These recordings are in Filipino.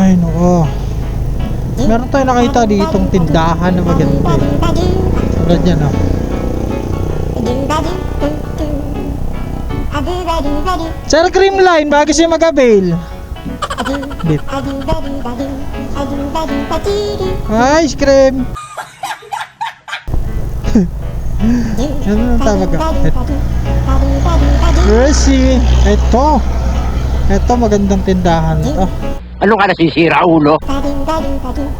Ay, nako. Meron tayo nakita ditong tindahan na maganda eh. Tulad yan, oh. Sir, cream line, bago siya mag-avail. Bit. Ice cream. Ano na tawag ka? Mercy. Ito magandang tindahan to. Ano ka nasisira, ulo?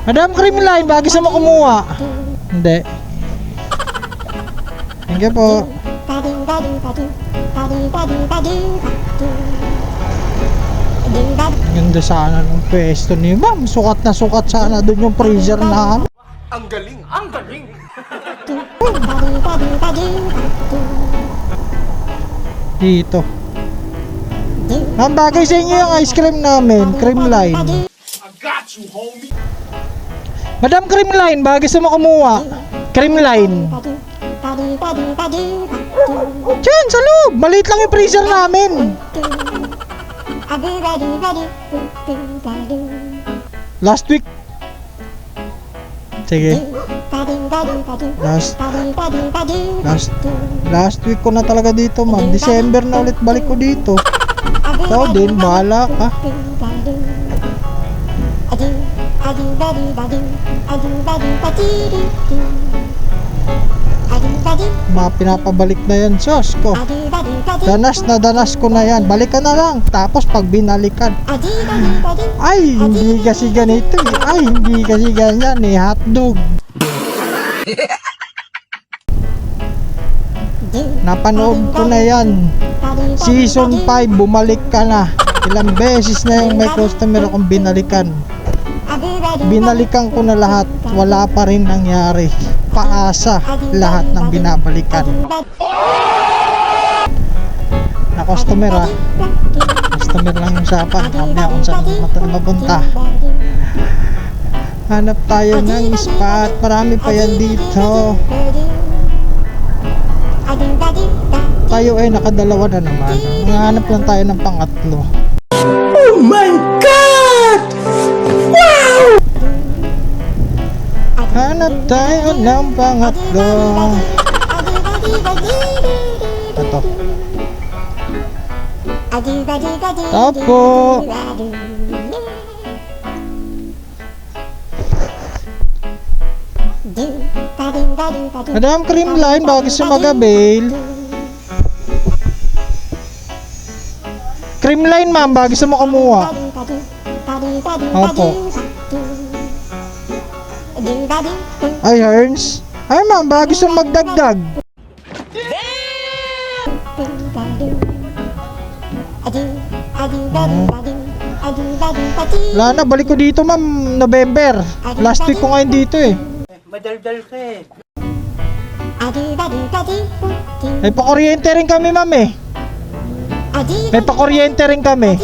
Madam, cream line, bago siya makumuha. Hindi. Thank you po. Ganda sana ng pwesto ni ma'am. Sukat na sukat sana doon yung freezer na. Ang galing! Ang galing! Dito. Ma'am, bagay sa inyo yung ice cream namin. Cream line. I got you, homie! Madam, cream line, bagay sa makumuha. Cream line. Diyan, sa loob. Maliit lang yung freezer namin. Last week. Sige. Last week ko na talaga dito, ma'am. December na ulit balik ko dito. Ikaw din, bahala ka. Mga pinapabalik na yan, sos ko. Danas ko na yan. Balikan na lang. Tapos pag binalikan, ay, hindi kasi ganito eh. Ay, hindi kasi ganyan eh. Hotdog. Napanood ko na yan. Season 5, bumalik ka na. Ilang beses na yung may customer akong binalikan. Binalikan ko na lahat. Wala pa rin nangyari. Paasa lahat ng binabalikan. Na customer ah. Customer lang yung usapan. Mamaya kung saan mapunta. Hanap tayo ng spot. Marami pa yan dito. Tayo ay nakadalawa na naman. Hanap lang tayo ng pangatlo. Oh my God! Wow! Hanap tayo ng pangatlo. Ito. Tapo. Madam, cream line, bago siya mag-avail. Cream line, ma'am, bago siya makumuha. Opo. Ay, Herns. Ay, ma'am, bago siya magdagdag. Wala na, balik ko dito, ma'am, November. Last week ko ngayon dito eh. Madaldal ka eh. May pakuryente rin kami, ma'am eh. May pakuryente rin kami.